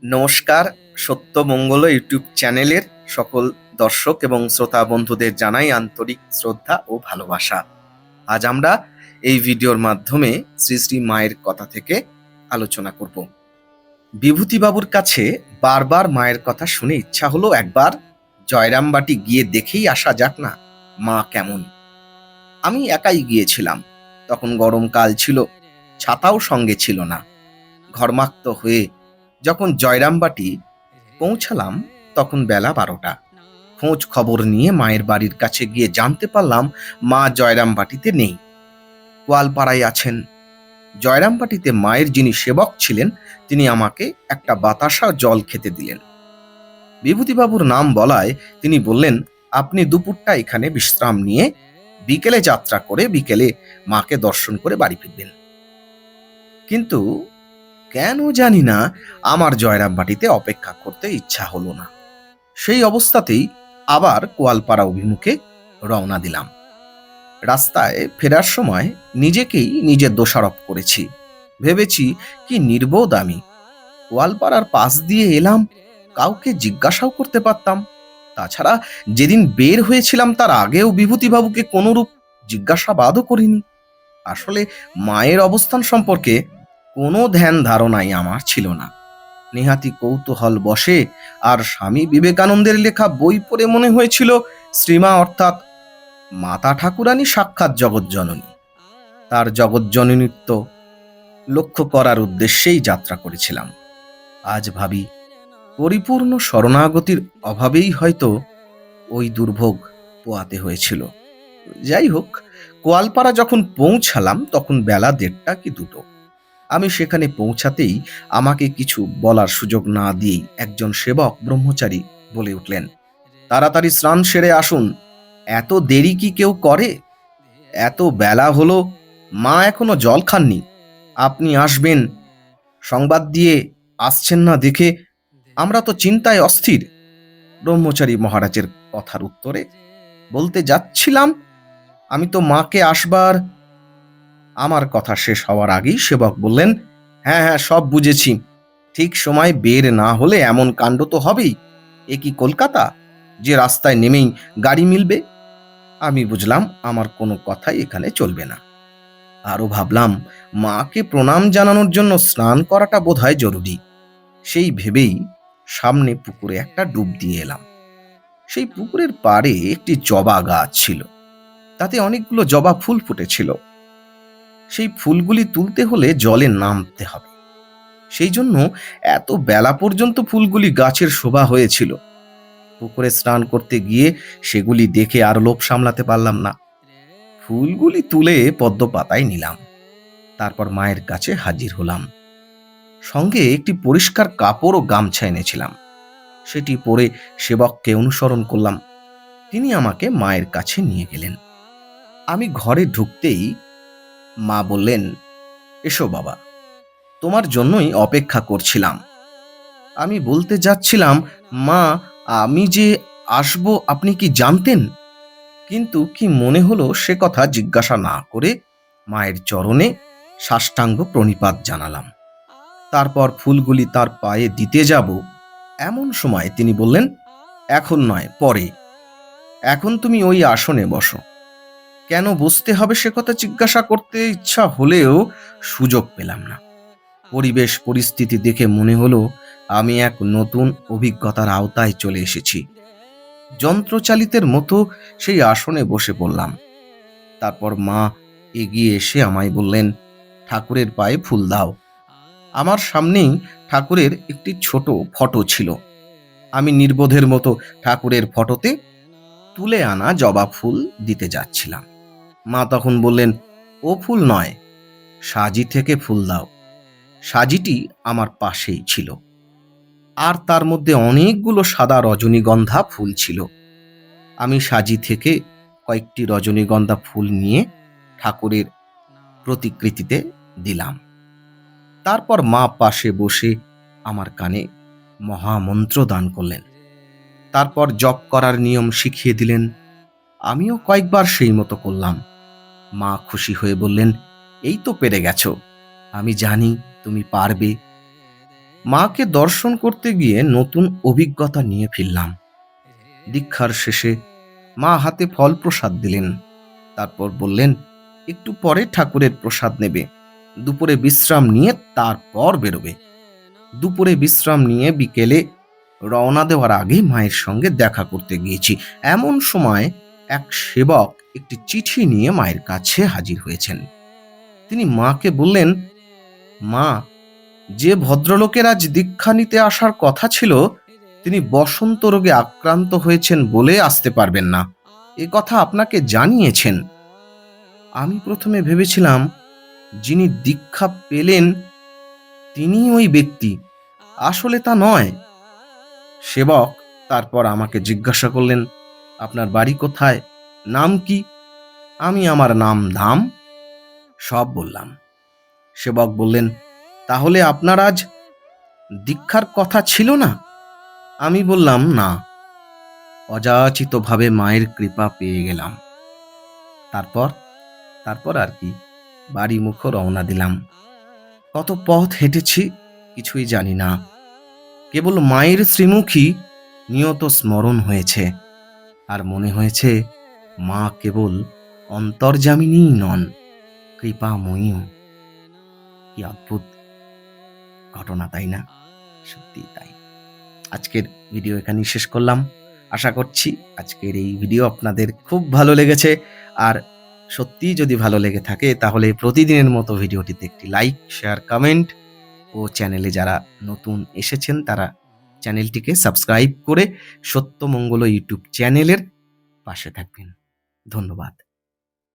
নমস্কার। সত্যমঙ্গল ইউটিউব চ্যানেলের সকল দর্শক এবং শ্রোতা বন্ধুদের জানাই আন্তরিক শ্রদ্ধা ও ভালোবাসা। আজ আমরা এই ভিডিওর মাধ্যমে শ্রী শ্রী মায়ের কথা থেকে আলোচনা করব। বিভূতিবাবুর কাছে বারবার মায়ের কথা শুনে ইচ্ছা হলো একবার জয়রামবাটি গিয়ে দেখেই আসা যাক না মা কেমন। আমি একাই গিয়েছিলাম। তখন গরমকাল ছিল, ছাতাও সঙ্গে ছিল না। ঘর্মাক্ত হয়ে যখন জয়রামবাটি পৌঁছালাম তখন বেলা 12টা। খোঁজ খবর নিয়ে মায়ের বাড়ির কাছে গিয়ে জানতে পারলাম মা জয়রামবাটিতে নেই, গোয়ালপাড়ায় আছেন। জয়রামবাটিতে মায়ের যিনি সেবক ছিলেন তিনি আমাকে একটা বাতাসা জল খেতে দিলেন। বিভূতিবাবুর নাম বলায় তিনি বললেন, আপনি দুপুরটা এখানে বিশ্রাম নিয়ে বিকেলে যাত্রা করে বিকেলে মাকে দর্শন করে বাড়ি ফিরবেন। কিন্তু কেন জানি না আমার জয়রামবাটিতে অপেক্ষা করতে ইচ্ছা হলো না। সেই অবস্থাতেই আবার কোয়ালপাড়া অভিমুখে রওনা দিলাম। রাস্তায় ফেরার সময় নিজেকেই নিজে দোষারোপ করেছি। ভেবেছি কি নির্বোধ আমি। কোয়ালপাড়ার পাশ দিয়ে এলাম, কাউকে জিজ্ঞাসাও করতে পারতাম। তাছাড়া যেদিন বের হয়েছিলাম তার আগেও বিভূতিবাবুকে কোনরূপ জিজ্ঞাসাবাদও করিনি। আসলে মায়ের অবস্থান সম্পর্কে কোনো ধ্যান ধারণাই আমার ছিল না। নেহাতি কৌতূহল বশে আর স্বামী বিবেকানন্দের লেখা বই পড়ে মনে হয়েছিল শ্রীমা অর্থাৎ মাতা ঠাকুরানী সাক্ষাৎ জগৎজননী। তার জগৎজননীত্ব লক্ষ্য করার উদ্দেশ্যেই যাত্রা করেছিলাম। আজ ভাবি পরিপূর্ণ শরণাগতির অভাবেই হয়তো ওই দুর্ভোগ পোয়াতে হয়েছিল। যাই হোক, কোয়ালপাড়া যখন পৌঁছালাম তখন বেলা 1:30 কি 2টো। আমি সেখানে পৌঁছাতেই আমাকে কিছু বলার সুযোগ না দিয়েই একজন সেবক ব্রহ্মচারী বলে উঠলেন, তাড়াতাড়ি স্নান সেরে আসুন, এত দেরি কি কেউ করে? এত বেলা হলো, মা এখনো জল খাননি। আপনি আসবেন সংবাদ দিয়ে আসছেন না দেখে আমরা তো চিন্তায় অস্থির। ব্রহ্মচারী মহারাজের কথার উত্তরে বলতে যাচ্ছিলাম, আমি তো মাকে আসবার। আমার কথা শেষ হওয়ার আগেই সেবক বললেন, হ্যাঁ হ্যাঁ, সব বুঝেছি। ঠিক সময় বের না হলে এমন কাণ্ড তো হবেই। এ কি কলকাতা যে রাস্তায় নেমেই গাড়ি মিলবে? আমি বুঝলাম আমার কোনো কথাই এখানে চলবে না। আরো ভাবলাম মাকে প্রণাম জানানোর জন্য স্নান করাটা বোধহয় জরুরি। সেই ভেবেই সামনে পুকুরে একটা ডুব দিয়ে এলাম। সেই পুকুরের পাড়ে একটি জবা গাছ ছিল, তাতে অনেকগুলো জবা ফুল ফুটেছিল। সেই ফুলগুলি তুলতে হলে জলে নামতে হবে। সেই জন্য এত বেলা পর্যন্ত ফুলগুলি গাছের শোভা হয়েছিল। পুকুরে স্নান করতে গিয়ে সেগুলি দেখে আর লোভ সামলাতে পারলাম না। ফুলগুলি তুলে পদ্ম পাতায় নিলাম। তারপর মায়ের কাছে হাজির হলাম। সঙ্গে একটি পরিষ্কার কাপড় ও গামছা এনেছিলাম। সেটি পরে সেবককে অনুসরণ করলাম। তিনি আমাকে মায়ের কাছে নিয়ে গেলেন। আমি ঘরে ঢুকতেই মা বললেন, এসো বাবা, তোমার জন্যই অপেক্ষা করছিলাম। আমি বলতে যাচ্ছিলাম, মা, আমি যে আসবো আপনি কি জানতেন? কিন্তু কি মনে হলো সে কথা জিজ্ঞাসা না করে মায়ের চরণে সাষ্টাঙ্গ প্রণিপাত জানালাম। তারপর ফুলগুলি তার পায়ে দিতে যাব, এমন সময় তিনি বললেন, এখন নয়, পরে। এখন তুমি ওই আসনে বসো। কেন বসতে হবে সে কথা জিজ্ঞাসা করতে ইচ্ছা হলেও সুযোগ পেলাম না। পরিবেশ পরিস্থিতি দেখে মনে হলো আমি এক নতুন অভিজ্ঞতার আওতায় চলে এসেছি। যন্ত্রচালিতের মতো সেই আসনে বসে পড়লাম। তারপর মা এগিয়ে এসে আমায় বললেন, ঠাকুরের পায়ে ফুল দাও। আমার সামনেই ঠাকুরের একটি ছোট ফটো ছিল। আমি নির্বোধের মতো ঠাকুরের ফটোতে তুলে আনা জবা ফুল দিতে যাচ্ছিলাম। মা তখন বললেন, ও ফুল নয়, সাজি থেকে ফুল দাও। সাজিটি আমার পাশেই ছিল, আর তার মধ্যে অনেকগুলো সাদা রজনীগন্ধা ফুল ছিল। আমি সাজি থেকে কয়েকটি রজনীগন্ধা ফুল নিয়ে ঠাকুরের প্রতিকৃতিতে দিলাম। তারপর মা পাশে বসে আমার কানে মহামন্ত্র দান করলেন। তারপর জপ করার নিয়ম শিখিয়ে দিলেন। আমিও কয়েকবার সেই মতো করলাম। মা খুশি হয়ে বললেন, এই তো পেরে গেছো, আমি জানি তুমি পারবে। মাকে দর্শন করতে গিয়ে নতুন অভিজ্ঞতা নিয়ে ফিরলাম। দীক্ষার শেষে মা হাতে ফল প্রসাদ দিলেন। তারপর বললেন, একটু পরে ঠাকুরের প্রসাদ নেবে, দুপুরে বিশ্রাম নিয়ে তারপর বেরোবে। দুপুরে বিশ্রাম নিয়ে বিকেলে রওনা দেওয়ার আগে মায়ের সঙ্গে দেখা করতে গিয়েছি। এমন সময় এক সেবক একটি চিঠি নিয়ে মায়ের কাছে হাজির হয়েছেন। তিনি মাকে বললেন, মা, যে ভদ্রলোকের আজ দীক্ষা নিতে আসার কথা ছিল, তিনি বসন্ত রোগে আক্রান্ত হয়েছেন বলে আসতে পারবেন না, এ কথা আপনাকে জানিয়েছেন। আমি প্রথমে ভেবেছিলাম যিনি দীক্ষা পেলেন তিনি ওই ব্যক্তি, আসলে তা নয়। সেবক তারপর আমাকে জিজ্ঞাসা করলেন, আপনার বাড়ি কোথায়, নাম কি? আমি আমার নাম ধাম সব বললাম। সেবক বললেন, তাহলে আপনার আজ দীক্ষার কথা ছিল না? আমি বললাম, না। অযাচিতভাবে মায়ের কৃপা পেয়ে গেলাম। তারপর তারপর আর কি, বাড়ি মুখো রওনা দিলাম। কত পথ হেঁটেছি কিছুই জানি না, কেবল মায়ের শ্রীমুখী নিয়ত স্মরণ হয়েছে, আর মনে হয়েছে মা কেবল অন্তর্যামিনীই নন, কৃপাময়ীও। কি অদ্ভুত ঘটনা, তাই না? সত্যি তাই। আজকের ভিডিও এখানেই শেষ করলাম। আশা করছি আজকের এই ভিডিও আপনাদের খুব ভালো লেগেছে। আর সত্যিই যদি ভালো লেগে থাকে তাহলে প্রতিদিনের মতো ভিডিওটিতে একটি লাইক, শেয়ার, কমেন্ট ও চ্যানেলে যারা নতুন এসেছেন তারা চ্যানেলটিকে সাবস্ক্রাইব করে সত্যমঙ্গল ইউটিউব চ্যানেলের পাশে থাকবেন। ধন্যবাদ।